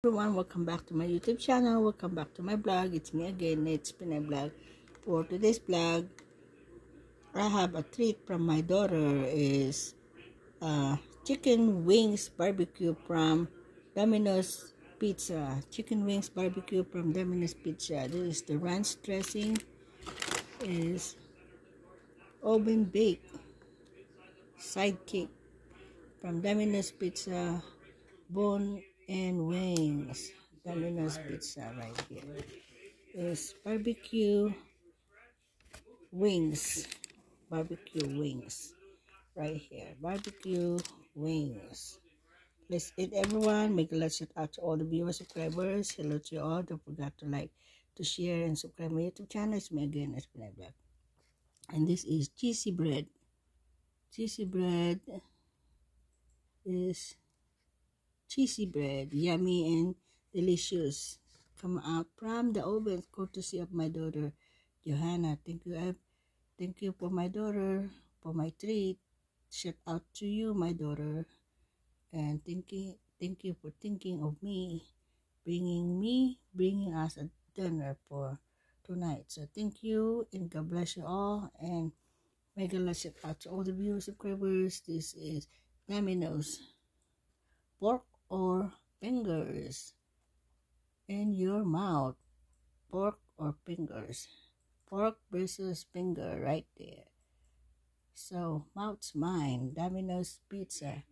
Everyone, welcome back to my YouTube channel. Welcome back to my blog. It's me again, it's Pinay Vlog. For today's vlog, I have a treat from my daughter. Is chicken wings barbecue from Domino's Pizza. Chicken wings barbecue from Domino's Pizza. This is the ranch dressing. Is oven baked sidekick from Domino's Pizza. Bone and wings. Domino's Pizza right here. Is wings barbecue wings right here, barbecue wings. Let's eat, everyone. Make a lot shout out to all the viewers, subscribers. Hello to you all. Don't forget to like, to share, and subscribe my YouTube channel. It's me again, it's Pinay Vlog. And this is cheesy bread. Cheesy bread is cheesy bread, yummy and delicious. Come out from the oven, courtesy of my daughter Johanna. Thank you for my daughter, for my treat. Shout out to you, my daughter. And thank you for thinking of me, bringing us a dinner for tonight. So thank you, and God bless you all. And mega shout out to all the viewers, subscribers. This is Domino's pork or fingers in your mouth. Pork or fingers. Pork versus finger right there. So, mouth's mine. Domino's Pizza.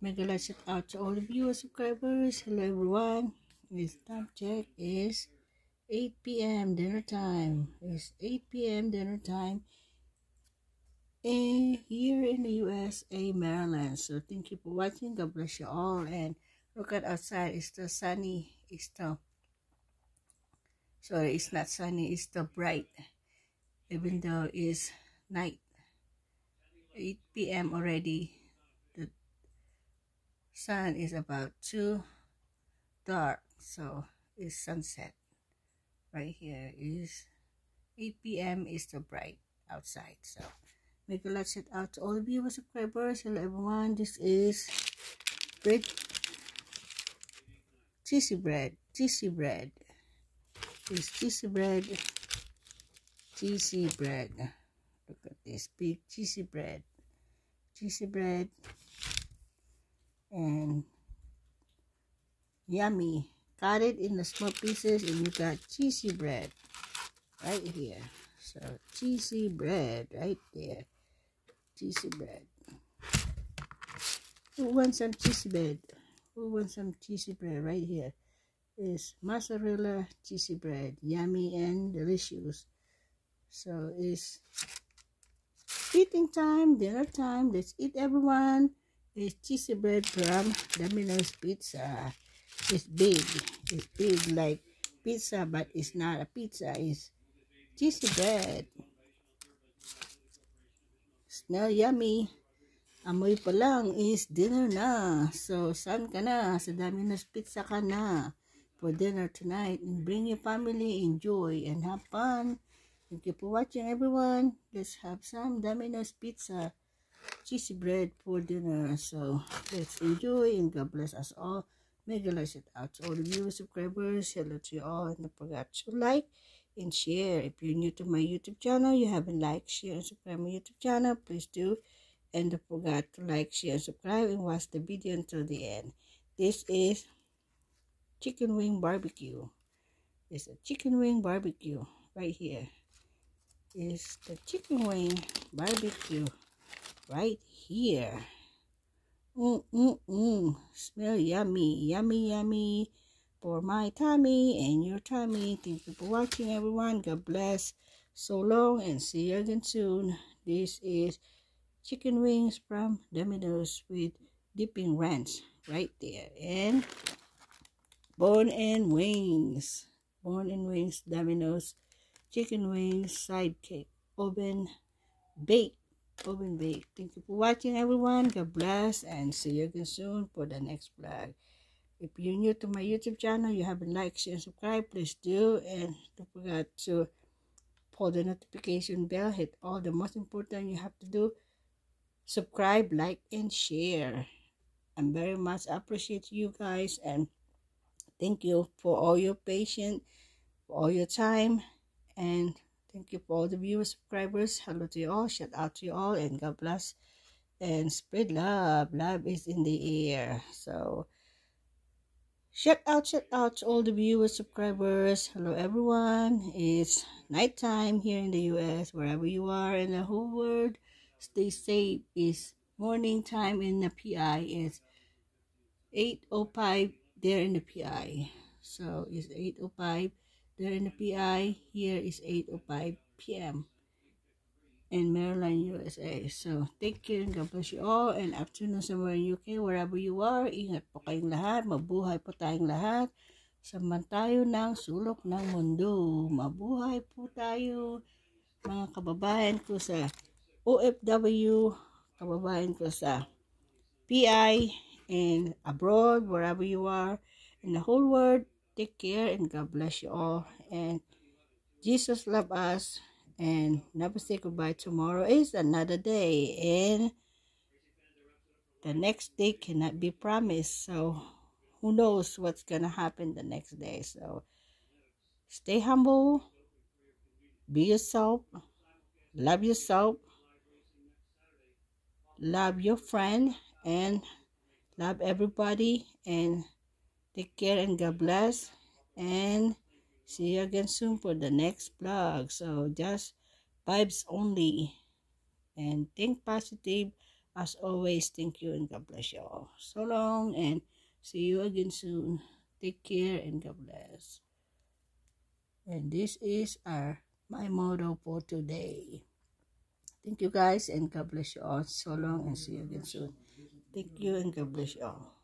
Mega shout out to all the viewers, subscribers. Hello everyone. This time check is 8 p.m. dinner time. It's 8 p.m. dinner time here in the USA, Maryland. So thank you for watching. God bless you all. And look at outside. It's the sunny. Sorry, it's not sunny. It's the bright. Even though it's night. 8 p.m. already. The sun is about too dark, so it's sunset. Right here is 8 p.m. is the bright outside. So make a lot shout out to all the viewers, subscribers. Hello everyone. This is bread, cheesy bread. This cheesy bread. Look at this big cheesy bread. And yummy. Cut it in the small pieces and you got cheesy bread right here. So cheesy bread right there. Cheesy bread. Who wants some cheesy bread? Right here is mozzarella cheesy bread. Yummy and delicious. So it's eating time, dinner time. Let's eat, everyone. It's cheesy bread from Domino's Pizza. It's big like pizza, but it's not a pizza. It's cheesy bread. Smell yummy. Amoy pa lang is dinner na. So, saan ka na? Sa Domino's Pizza ka na for dinner tonight. And bring your family, enjoy, and have fun. Thank you for watching, everyone. Let's have some Domino's Pizza cheesy bread for dinner. So, let's enjoy, and God bless us all. Mega shout out to all the viewers, subscribers. Hello to you all, and don't forget to like and share. If you're new to my YouTube channel, you haven't liked, share, and subscribe my YouTube channel, please do. And don't forget to like, share, and subscribe, and watch the video until the end. This is chicken wing barbecue. It's a chicken wing barbecue right here. Is the chicken wing barbecue right here. Smell yummy for my tummy and your tummy. Thank you for watching, everyone. God bless. So long, and see you again soon. This is chicken wings from Domino's with dipping ranch right there, and bone and wings Domino's chicken wings sidekick, oven baked. Thank you for watching, everyone. God bless, and see you again soon for the next vlog. If you're new to my YouTube channel, you haven't liked, share, and subscribe, please do. And don't forget to pull the notification bell. Hit all the most important you have to do. Subscribe, like, and share. I very much appreciate you guys, and Thank you for all your patience, for all your time, and thank you for all the viewers, subscribers. Hello to you all, shout out to you all, and God bless and spread love. Love is in the air. So shout out to all the viewers, subscribers. Hello everyone. It's nighttime here in the US, wherever you are in the whole world. Stay safe. It's morning time in the PI. It's 8:05 there in the PI. So it's 8:05 there in the PI. Here is 8:05 p.m. in Maryland, USA. So take care and God bless you all. And afternoon somewhere in UK, wherever you are. Ingat po kayong lahat. Mabuhay po tayong lahat. Samahan tayo ng sulok ng mundo. Mabuhay po tayo, mga kababayan ko sa OFW, kababayan ko sa PI, and abroad, wherever you are in the whole world. Take care and God bless you all. And Jesus love us. And never say goodbye. Tomorrow is another day, and the next day cannot be promised. So who knows what's gonna happen the next day. So stay humble, be yourself, love your friend, and love everybody, and take care and God bless. And see you again soon for the next vlog. So just vibes only. And think positive. As always, thank you and God bless you all. So long and see you again soon. Take care and God bless. And this is my motto for today. Thank you guys and God bless you all. So long and see you again soon. Thank you and God bless you all.